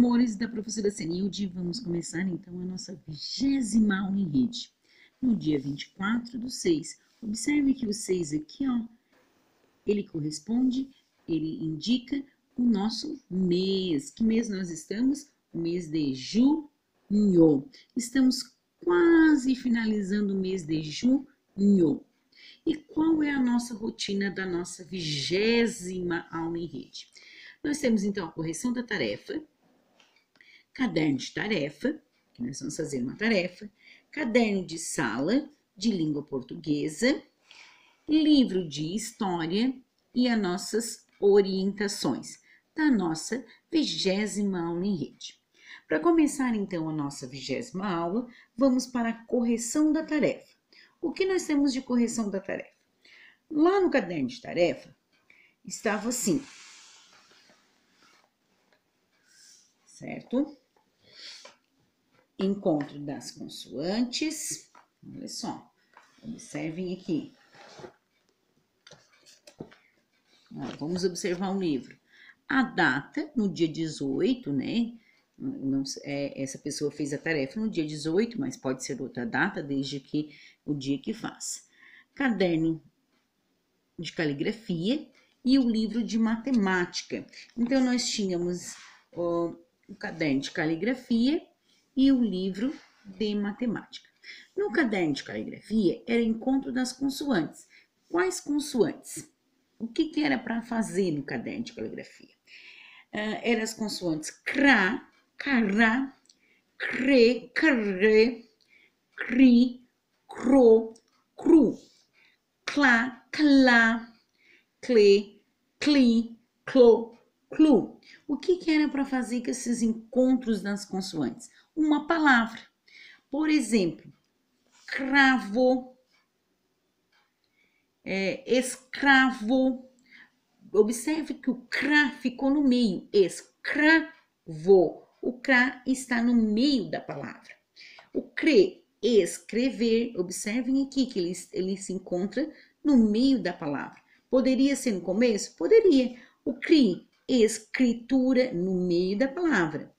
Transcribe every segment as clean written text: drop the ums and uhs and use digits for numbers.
amores da professora Senilde, vamos começar então a nossa 20ª aula em rede. No dia 24/6, observe que o 6 aqui, ó, ele corresponde, ele indica o nosso mês. Que mês nós estamos? O mês de junho. Estamos quase finalizando o mês de junho. E qual é a nossa rotina da nossa 20ª aula em rede? Nós temos então a correção da tarefa, caderno de tarefa, que nós vamos fazer uma tarefa, caderno de sala de língua portuguesa, livro de história e as nossas orientações da nossa 20ª aula em rede. Para começar então a nossa 20ª aula, vamos para a correção da tarefa. O que nós temos de correção da tarefa? Lá no caderno de tarefa estava assim, certo? Encontro das consoantes. Olha só, observem aqui. Vamos observar o livro. A data, no dia 18, né? Essa pessoa fez a tarefa no dia 18, mas pode ser outra data, desde que o dia que faz. Caderno de caligrafia e o livro de matemática. Então, nós tínhamos o caderno de caligrafia e o livro de matemática. No caderno de caligrafia, era encontro das consoantes. Quais consoantes? O que era para fazer no caderno de caligrafia? Eram as consoantes CRA, CARA, CRE, CRE, CRI, CRO, CRU, CLA, CLA, CLE, CLI, CLO, CLU. O que era para fazer com esses encontros das consoantes? Uma palavra. Por exemplo, cravo, escravo. Observe que o cra ficou no meio. Escravo. O cra está no meio da palavra. O cre, escrever. Observem aqui que ele se encontra no meio da palavra. Poderia ser no começo? Poderia. O cri, escritura, no meio da palavra.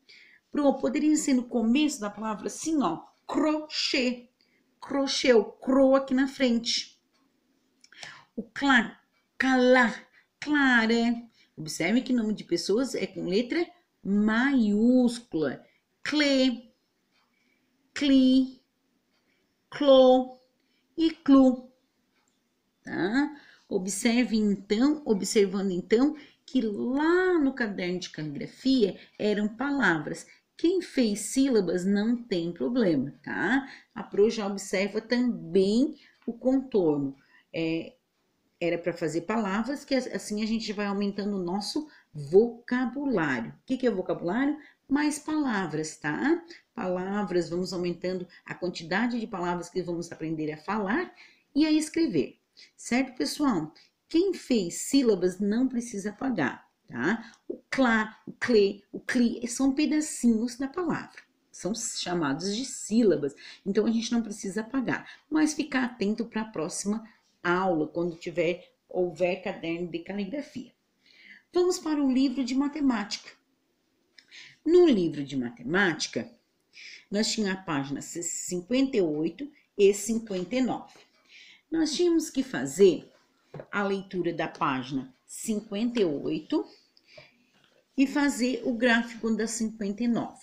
Poderia ser no começo da palavra assim, ó, crochê. Crochê, o cro aqui na frente. O clá, calá, clara. Observe que nome de pessoas é com letra maiúscula. Cle, cli, clo e clu. Tá? Observando então, que lá no caderno de caligrafia eram palavras. Quem fez sílabas não tem problema, tá? A Pro já observa também o contorno. Era para fazer palavras, que assim a gente vai aumentando o nosso vocabulário. O que é vocabulário? Mais palavras, tá? Palavras, vamos aumentando a quantidade de palavras que vamos aprender a falar e a escrever. Certo, pessoal? Quem fez sílabas não precisa pagar, tá? O clá, o cle, o cli são pedacinhos da palavra. São chamados de sílabas, então a gente não precisa pagar. Mas ficar atento para a próxima aula, quando houver caderno de caligrafia. Vamos para o livro de matemática. No livro de matemática, nós tínhamos a página 58 e 59. Nós tínhamos que fazer a leitura da página 58 e fazer o gráfico da 59.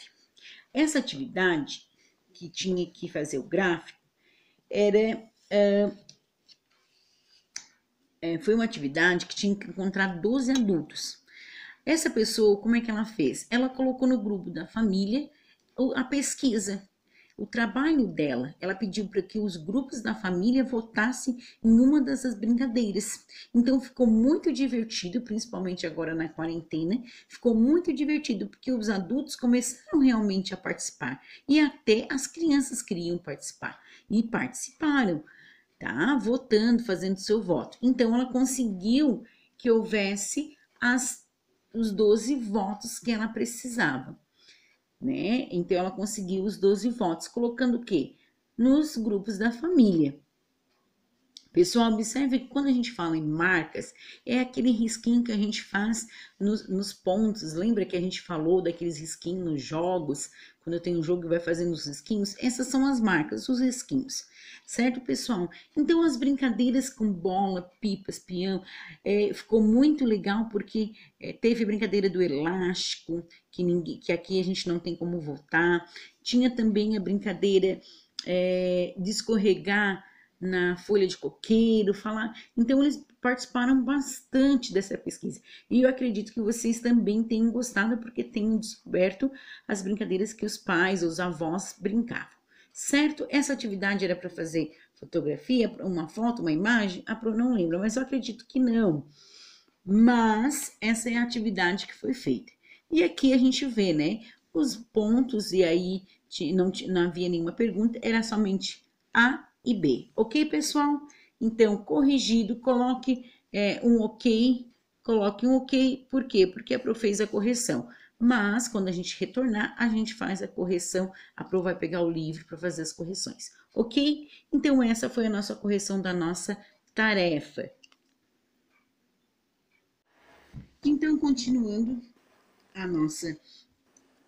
Essa atividade, que tinha que fazer o gráfico, foi uma atividade que tinha que encontrar 12 adultos. Essa pessoa, como é que ela fez? Ela colocou no grupo da família a pesquisa. O trabalho dela, ela pediu para que os grupos da família votassem em uma dessas brincadeiras. Então, ficou muito divertido, principalmente agora na quarentena, ficou muito divertido, porque os adultos começaram realmente a participar. E até as crianças queriam participar. E participaram, tá? Votando, fazendo seu voto. Então, ela conseguiu que houvesse os 12 votos que ela precisava. Né? Então, ela conseguiu os 12 votos, colocando o quê? Nos grupos da família. Pessoal, observe que quando a gente fala em marcas, é aquele risquinho que a gente faz nos pontos. Lembra que a gente falou daqueles risquinhos nos jogos? Quando eu tenho um jogo e vai fazendo os risquinhos? Essas são as marcas, os risquinhos. Certo, pessoal? Então, as brincadeiras com bola, pipas, peão, ficou muito legal porque teve a brincadeira do elástico, que aqui a gente não tem como voltar. Tinha também a brincadeira de escorregar na folha de coqueiro, falar. Então, eles participaram bastante dessa pesquisa. E eu acredito que vocês também tenham gostado, porque tenham descoberto as brincadeiras que os pais, os avós brincavam. Certo? Essa atividade era para fazer fotografia, uma foto, uma imagem? A Pro não lembra, mas eu acredito que não. Mas essa é a atividade que foi feita. E aqui a gente vê, né, os pontos, e aí não havia nenhuma pergunta, era somente A e B. Ok, pessoal? Então, corrigido, coloque um ok, por quê? Porque a Pro fez a correção. Mas, quando a gente retornar, a gente faz a correção, a Pro vai pegar o livro para fazer as correções, ok? Então, essa foi a nossa correção da nossa tarefa. Então, continuando a nossa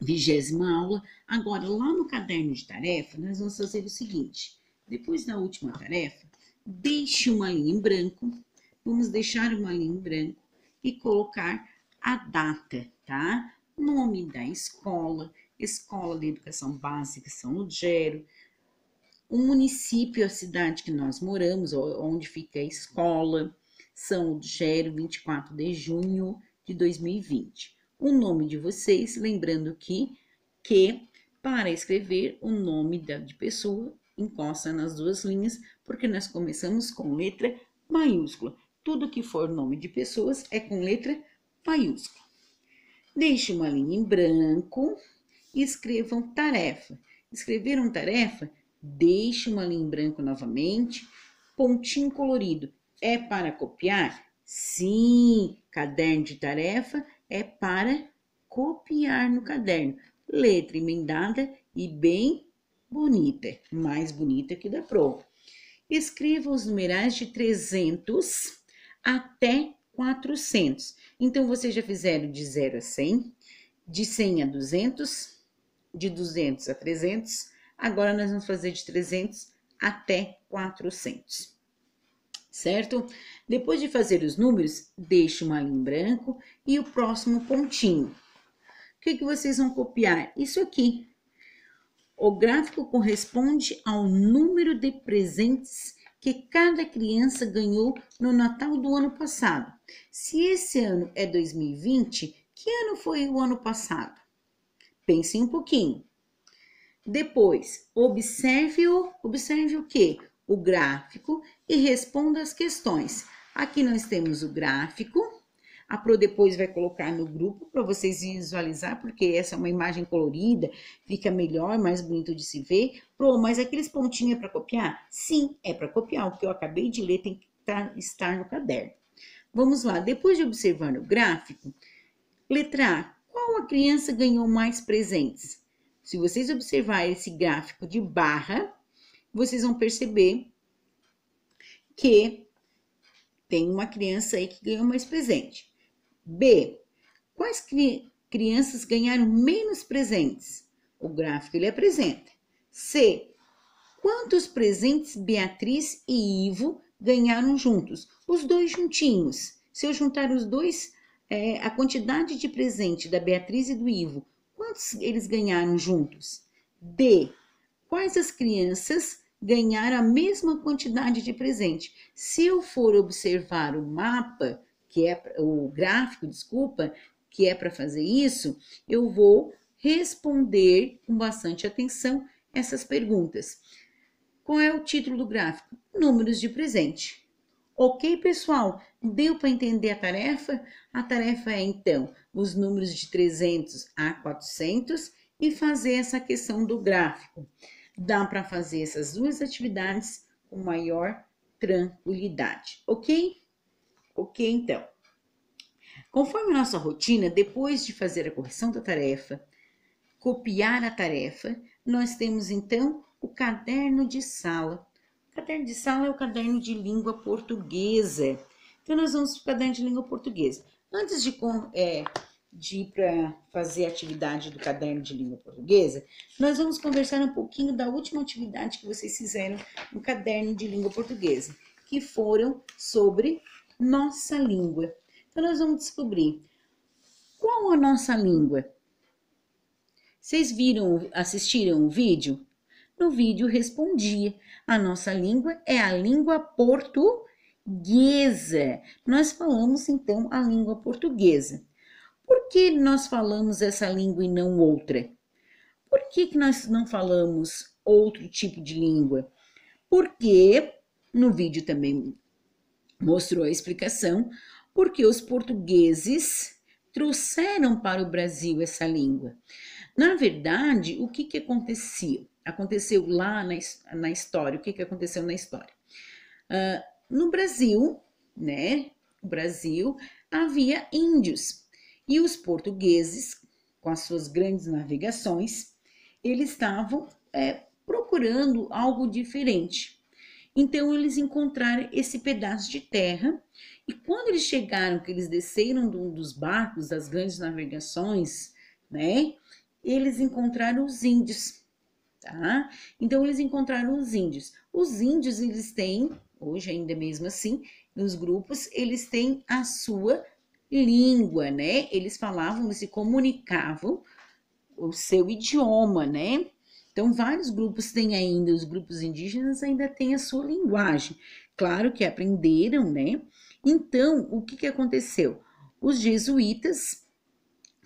20ª aula, agora lá no caderno de tarefa, nós vamos fazer o seguinte: depois da última tarefa, deixe uma linha em branco, vamos deixar uma linha em branco e colocar a data, tá? Nome da escola, Escola de Educação Básica São Lugero, o município, a cidade que nós moramos, onde fica a escola, São Lugero, 24 de junho de 2020. O nome de vocês, lembrando que para escrever o nome de pessoa, encosta nas duas linhas, porque nós começamos com letra maiúscula. Tudo que for nome de pessoas é com letra maiúscula. Deixe uma linha em branco e escrevam tarefa. Escreveram tarefa? Deixe uma linha em branco novamente, pontinho colorido. É para copiar? Sim, caderno de tarefa é para copiar no caderno. Letra emendada e bem bonita, mais bonita que da prova. Escreva os numerais de 300 até 400. Então, vocês já fizeram de 0 a 100, de 100 a 200, de 200 a 300. Agora, nós vamos fazer de 300 até 400. Certo? Depois de fazer os números, deixe uma linha em branco e o próximo pontinho. O que vocês vão copiar? Isso aqui. O gráfico corresponde ao número de presentes que cada criança ganhou no Natal do ano passado. Se esse ano é 2020, que ano foi o ano passado? Pensem um pouquinho. Depois, observe o quê? O gráfico e responda as questões. Aqui nós temos o gráfico. A Pro depois vai colocar no grupo para vocês visualizar, porque essa é uma imagem colorida, fica melhor, mais bonito de se ver. Pro, mas aqueles pontinhos é para copiar? Sim, é para copiar. O que eu acabei de ler tem que estar no caderno. Vamos lá, depois de observar o gráfico, letra A, qual a criança ganhou mais presentes? Se vocês observarem esse gráfico de barra, vocês vão perceber que tem uma criança aí que ganhou mais presente. B, quais crianças ganharam menos presentes? O gráfico ele apresenta. C, quantos presentes Beatriz e Ivo ganharam juntos? Os dois juntinhos. Se eu juntar os dois, a quantidade de presente da Beatriz e do Ivo, quantos eles ganharam juntos? D, quais as crianças ganharam a mesma quantidade de presente? Se eu for observar o mapa, que é o gráfico, desculpa, que é para fazer isso, eu vou responder com bastante atenção essas perguntas. Qual é o título do gráfico? Números de presente. Ok, pessoal? Deu para entender a tarefa? A tarefa é, então, os números de 300 a 400 e fazer essa questão do gráfico. Dá para fazer essas duas atividades com maior tranquilidade, ok? Ok, então. Conforme a nossa rotina, depois de fazer a correção da tarefa, copiar a tarefa, nós temos, então, o caderno de sala. O Caderno de sala é o caderno de língua portuguesa. Então, nós vamos para o caderno de língua portuguesa. Antes de ir para fazer a atividade do caderno de língua portuguesa, nós vamos conversar um pouquinho da última atividade que vocês fizeram no caderno de língua portuguesa, que foram sobre nossa língua. Então, nós vamos descobrir qual a nossa língua. Vocês assistiram o vídeo? No vídeo respondia, a nossa língua é a língua portuguesa. Nós falamos, então, a língua portuguesa. Por que nós falamos essa língua e não outra? Por que nós não falamos outro tipo de língua? Porque, no vídeo também mostrou a explicação, porque os portugueses trouxeram para o Brasil essa língua. Na verdade, o que aconteceu lá na história? O que aconteceu na história? No Brasil, né? No Brasil havia índios e os portugueses, com as suas grandes navegações, eles estavam procurando algo diferente. Então, eles encontraram esse pedaço de terra e quando eles chegaram, que eles desceram dos barcos das grandes navegações, né? Eles encontraram os índios, tá? Então, eles encontraram os índios. Os índios, eles têm, hoje ainda mesmo assim, nos grupos, eles têm a sua língua, né? Eles falavam, eles se comunicavam o seu idioma, né? Então, vários grupos têm ainda, os grupos indígenas ainda têm a sua linguagem. Claro que aprenderam, né? Então, o que aconteceu? Os jesuítas,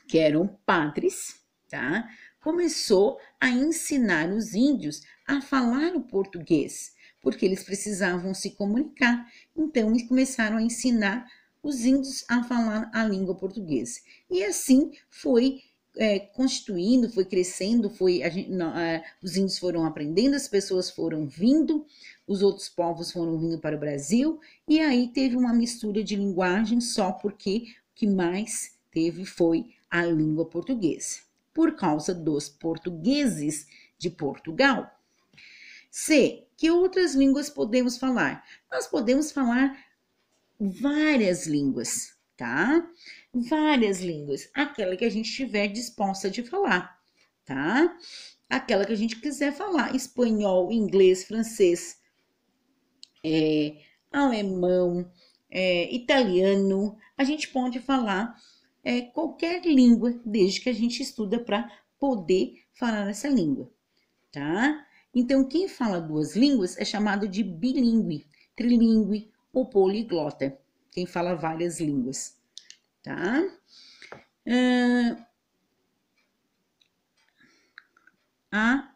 que eram padres, tá? Começou a ensinar os índios a falar o português, porque eles precisavam se comunicar. Então, eles começaram a ensinar os índios a falar a língua portuguesa. E assim foi constituindo, foi crescendo, os índios foram aprendendo, as pessoas foram vindo, os outros povos foram vindo para o Brasil, e aí teve uma mistura de linguagem só porque o que mais teve foi a língua portuguesa, por causa dos portugueses de Portugal. C. Que outras línguas podemos falar? Nós podemos falar várias línguas, tá? Várias línguas, aquela que a gente estiver disposta de falar, tá? Aquela que a gente quiser falar, espanhol, inglês, francês, alemão, italiano, a gente pode falar qualquer língua, desde que a gente estuda para poder falar essa língua, tá? Então, quem fala duas línguas é chamado de bilíngue, trilíngue ou poliglota, quem fala várias línguas, tá? A,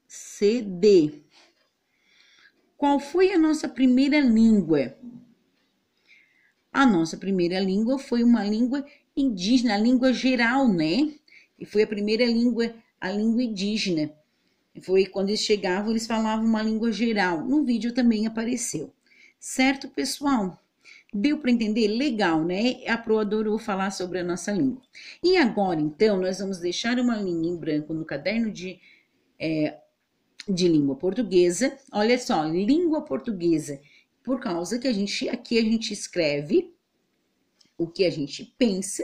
C, D. Qual foi a nossa primeira língua? A nossa primeira língua foi uma língua indígena, a língua geral, né? E foi a primeira língua, a língua indígena. Foi quando eles chegavam, eles falavam uma língua geral. No vídeo também apareceu. Certo, pessoal? Deu para entender? Legal, né? A Pro adorou falar sobre a nossa língua. E agora, então, nós vamos deixar uma linha em branco no caderno de língua portuguesa. Olha só, língua portuguesa, por causa que aqui a gente escreve o que a gente pensa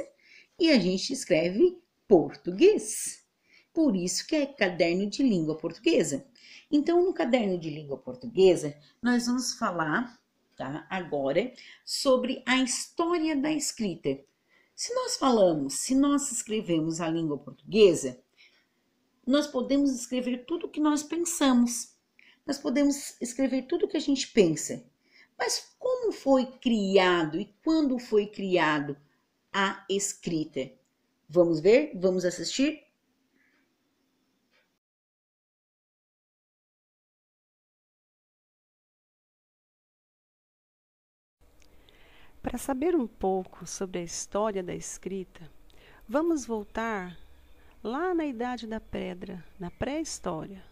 e a gente escreve português. Por isso que é caderno de língua portuguesa. Então, no caderno de língua portuguesa, nós vamos falar, tá, agora sobre a história da escrita. Se nós escrevemos a língua portuguesa, nós podemos escrever tudo o que nós pensamos. Nós podemos escrever tudo o que a gente pensa. Mas como foi criado e quando foi criado a escrita? Vamos ver? Vamos assistir? Para saber um pouco sobre a história da escrita, vamos voltar lá na Idade da Pedra, na pré-história.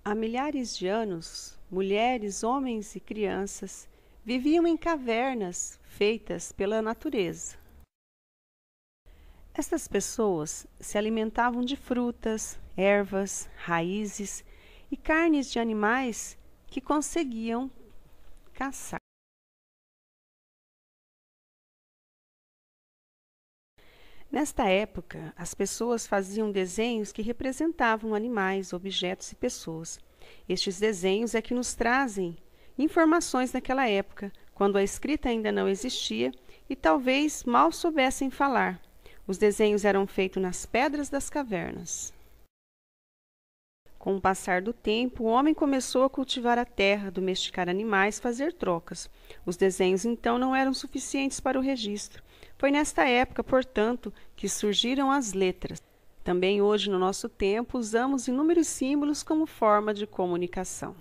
Há milhares de anos, mulheres, homens e crianças viviam em cavernas feitas pela natureza. Estas pessoas se alimentavam de frutas, ervas, raízes e carnes de animais que conseguiam caçar. Nesta época, as pessoas faziam desenhos que representavam animais, objetos e pessoas. Estes desenhos é que nos trazem informações daquela época, quando a escrita ainda não existia e talvez mal soubessem falar. Os desenhos eram feitos nas pedras das cavernas. Com o passar do tempo, o homem começou a cultivar a terra, domesticar animais, fazer trocas. Os desenhos então não eram suficientes para o registro. Foi nesta época, portanto, que surgiram as letras. Também hoje, no nosso tempo, usamos inúmeros símbolos como forma de comunicação.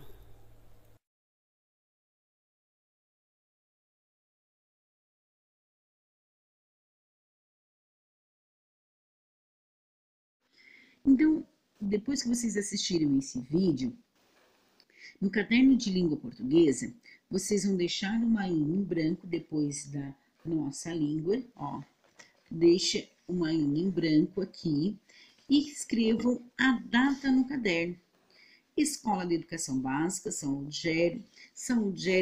Então, depois que vocês assistiram esse vídeo, no caderno de língua portuguesa, vocês vão deixar uma linha em branco depois da nossa língua, ó. Deixa uma linha em branco aqui e escrevam a data no caderno. Escola de Educação Básica, São Rogério,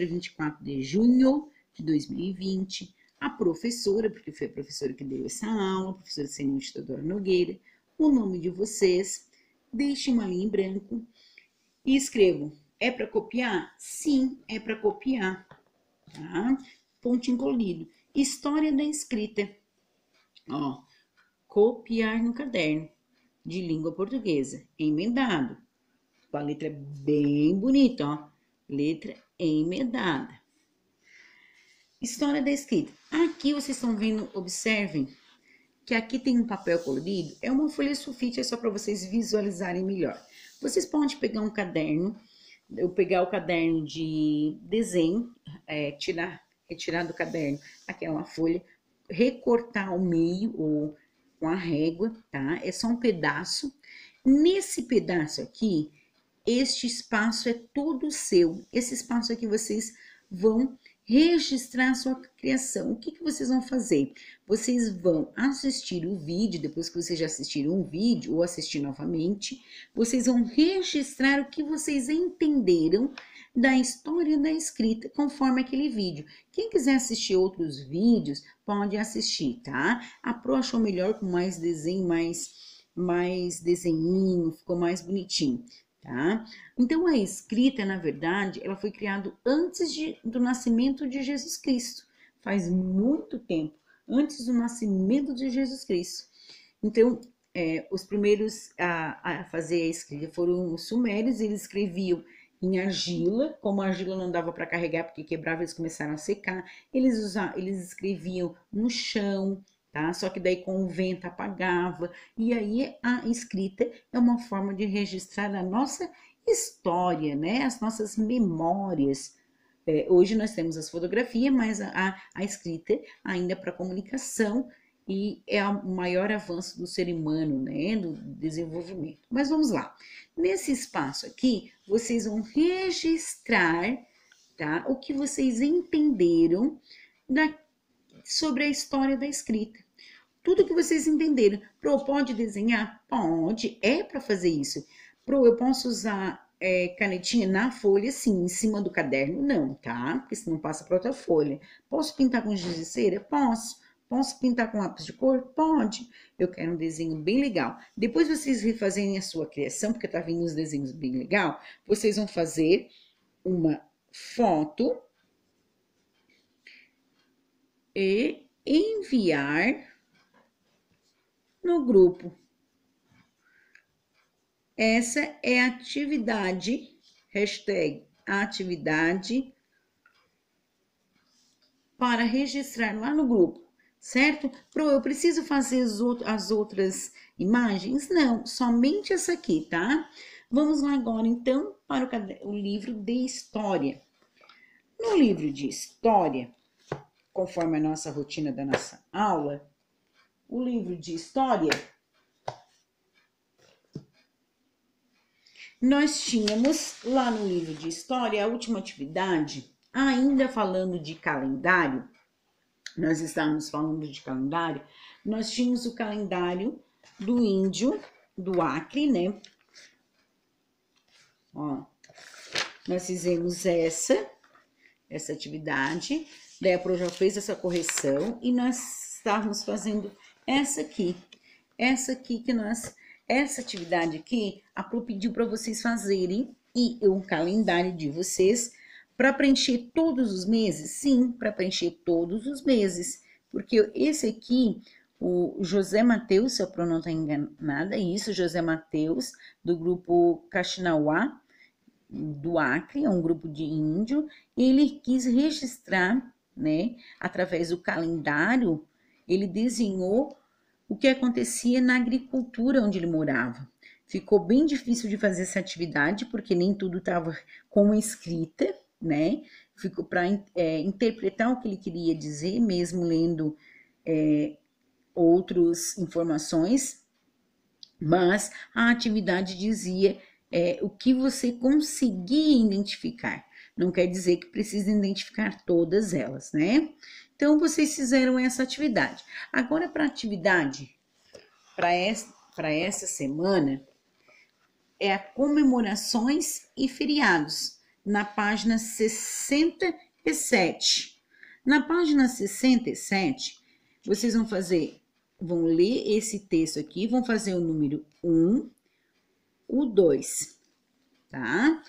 24 de junho de 2020. A professora, porque foi a professora que deu essa aula, a professora Senhor Teodoro Nogueira, o nome de vocês, deixe uma linha em branco e escrevam. É para copiar? Sim, é para copiar, tá? Pontinho colorido. História da escrita. Ó, copiar no caderno de língua portuguesa, emendado, com a letra bem bonita, ó, letra emendada. História da escrita. Aqui vocês estão vendo, observem, que aqui tem um papel colorido, é uma folha sulfite, é só para vocês visualizarem melhor. Vocês podem pegar um caderno, eu pegar o caderno de desenho, retirar do caderno aquela folha, recortar ao meio ou com a régua, tá? É só um pedaço. Nesse pedaço aqui, este espaço é todo seu. Esse espaço aqui vocês vão registrar a sua criação. O que que vocês vão fazer? Vocês vão assistir o vídeo, depois que vocês já assistiram o vídeo, ou assistir novamente, vocês vão registrar o que vocês entenderam da história da escrita, conforme aquele vídeo. Quem quiser assistir outros vídeos, pode assistir, tá? A Pro achou melhor com mais desenho, mais desenhinho, ficou mais bonitinho, tá? Então, a escrita, na verdade, ela foi criada antes do nascimento de Jesus Cristo. Faz muito tempo, antes do nascimento de Jesus Cristo. Então, os primeiros a fazer a escrita foram os sumérios, eles escreviam em argila, como a argila não dava para carregar porque quebrava, eles começaram a secar, eles escreviam no chão, tá? Só que daí com o vento apagava, e aí a escrita é uma forma de registrar a nossa história, né? As nossas memórias. Hoje nós temos as fotografias, mas a escrita ainda para comunicação, e é o maior avanço do ser humano, né, do desenvolvimento. Mas vamos lá. Nesse espaço aqui, vocês vão registrar, tá, o que vocês entenderam sobre a história da escrita. Tudo que vocês entenderam. Pro, pode desenhar? Pode, é para fazer isso. Pro, eu posso usar canetinha na folha? Sim, em cima do caderno? Não, tá? Porque senão passa para outra folha. Posso pintar com giz de cera? Posso. Posso pintar com lápis de cor? Pode. Eu quero um desenho bem legal. Depois vocês refazerem a sua criação, porque tá vindo uns desenhos bem legal, vocês vão fazer uma foto e enviar no grupo. Essa é a atividade, hashtag atividade, para registrar lá no grupo. Certo? Pro, eu preciso fazer as outras imagens? Não, somente essa aqui, tá? Vamos lá agora, então, para o livro de história. No livro de história, conforme a nossa rotina da nossa aula, o livro de história, nós tínhamos lá no livro de história a última atividade, ainda falando de calendário. Nós estávamos falando de calendário, nós tínhamos o calendário do índio, do Acre, né? Ó, nós fizemos essa atividade, daí a Pro já fez essa correção e nós estávamos fazendo essa aqui essa atividade aqui, a Pro pediu para vocês fazerem e o calendário de vocês para preencher todos os meses? Sim, para preencher todos os meses, porque esse aqui, o José Mateus, se a Pro não está enganada, isso, José Mateus, do grupo Caxinauá, do Acre, é um grupo de índio, ele quis registrar, né, através do calendário, ele desenhou o que acontecia na agricultura onde ele morava. Ficou bem difícil de fazer essa atividade, porque nem tudo estava como escrita, né? Ficou para interpretar o que ele queria dizer, mesmo lendo outras informações, mas a atividade dizia o que você conseguia identificar. Não quer dizer que precisa identificar todas elas, né? Então, vocês fizeram essa atividade. Agora, para a atividade, para essa semana, é a comemorações e feriados, na página 67. Na página 67, vocês vão ler esse texto aqui, vão fazer o número 1, o 2, tá?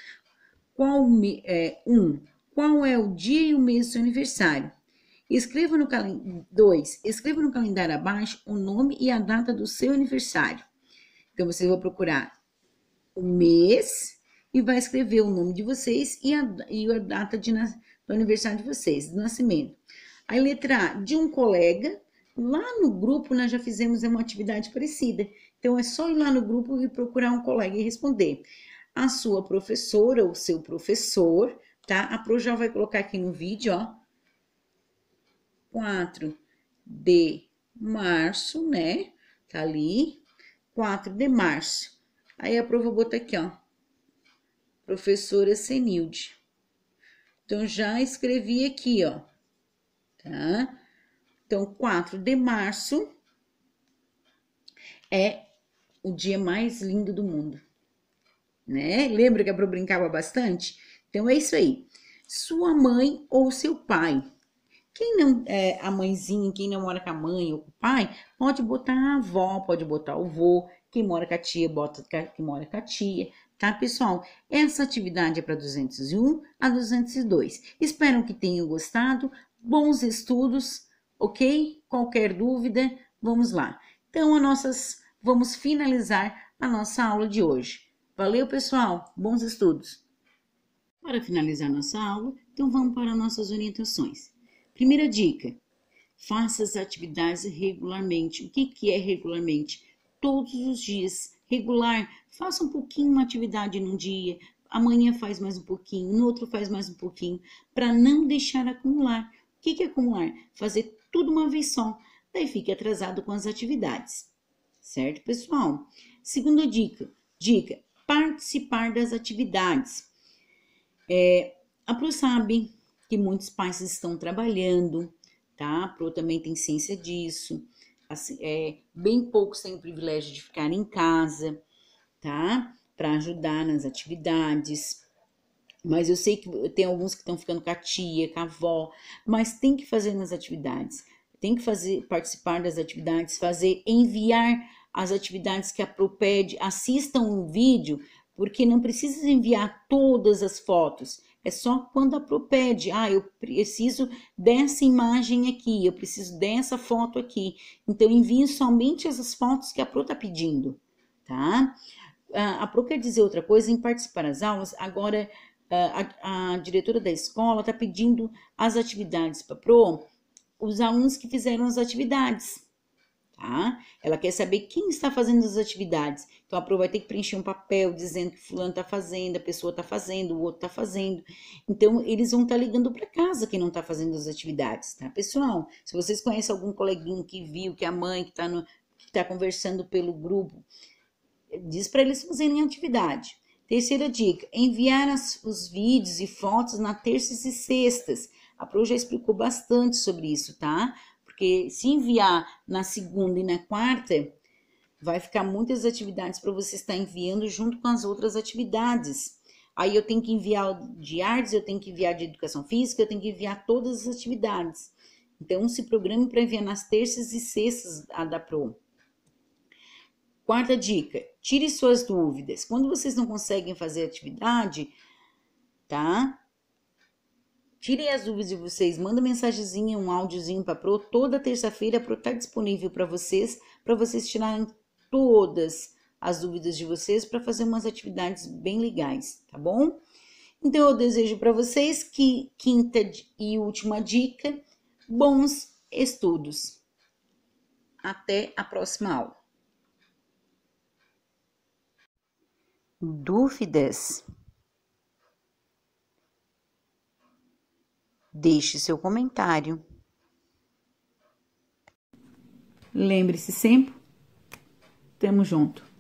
Qual é o dia e o mês do seu aniversário? Escreva no calendário abaixo o nome e a data do seu aniversário. Então, vocês vão procurar o mês e vai escrever o nome de vocês e a data do aniversário de vocês, do nascimento. A letra A, de um colega. Lá no grupo, nós já fizemos uma atividade parecida. Então, é só ir lá no grupo e procurar um colega e responder. A sua professora ou seu professor, tá? A Pro já vai colocar aqui no vídeo, ó. 4 de março, né? Tá ali. 4 de março. Aí a Pro vai botar aqui, ó. Professora Senilde. Então, já escrevi aqui, ó. Tá? Então, 4 de março é o dia mais lindo do mundo, né? Lembra que a Pro brincava bastante? Então, é isso aí. Sua mãe ou seu pai. Quem não é a mãezinha, quem não mora com a mãe ou com o pai, pode botar a avó, pode botar o vô. Quem mora com a tia, bota quem mora com a tia, tá, pessoal? Essa atividade é para 201 a 202. Espero que tenham gostado. Bons estudos, ok? Qualquer dúvida, vamos lá. Então, vamos finalizar a nossa aula de hoje. Valeu, pessoal. Bons estudos. Para finalizar nossa aula, então vamos para nossas orientações. Primeira dica, faça as atividades regularmente. O que é regularmente? Todos os dias. Regular, faça um pouquinho uma atividade num dia, amanhã faz mais um pouquinho, no outro faz mais um pouquinho, para não deixar acumular. O que é acumular? Fazer tudo uma vez só, daí fica atrasado com as atividades. Certo, pessoal? Segunda dica, participar das atividades. A Pro sabe que muitos pais estão trabalhando, tá? A Pro também tem ciência disso. Assim, bem poucos têm o privilégio de ficar em casa, tá? Para ajudar nas atividades. Mas eu sei que tem alguns que estão ficando com a tia, com a avó, mas tem que fazer nas atividades. Tem que participar das atividades, enviar as atividades que a Pro pede, assistam um vídeo, porque não precisa enviar todas as fotos. É só quando a Pro pede, eu preciso dessa imagem aqui, eu preciso dessa foto aqui. Então, envie somente essas fotos que a Pro está pedindo, tá? A Pro quer dizer outra coisa, em participar das aulas, agora a diretora da escola está pedindo as atividades para a Pro, os alunos que fizeram as atividades, tá? Ela quer saber quem está fazendo as atividades. Então, a Pro vai ter que preencher um papel dizendo que fulano está fazendo, a pessoa está fazendo, o outro está fazendo. Então, eles vão estar ligando para casa quem não está fazendo as atividades, tá, pessoal? Se vocês conhecem algum coleguinho que viu, que a mãe que está conversando pelo grupo, diz para eles fazerem atividade. Terceira dica, enviar os vídeos e fotos na terças e sextas. A Pro já explicou bastante sobre isso, tá? Porque se enviar na segunda e na quarta, vai ficar muitas atividades para você estar enviando junto com as outras atividades. Aí eu tenho que enviar de artes, eu tenho que enviar de educação física, eu tenho que enviar todas as atividades. Então, se programe para enviar nas terças e sextas a da Pro. Quarta dica, tire suas dúvidas. Quando vocês não conseguem fazer atividade, tá? Tirem as dúvidas de vocês, manda mensagenzinha, um áudiozinho para a Pro. Toda terça-feira a Pro está disponível para vocês tirarem todas as dúvidas de vocês para fazer umas atividades bem legais, tá bom? Então, eu desejo para vocês que quinta e última dica, bons estudos. Até a próxima aula. Dúvidas? Deixe seu comentário. Lembre-se sempre, tamo junto.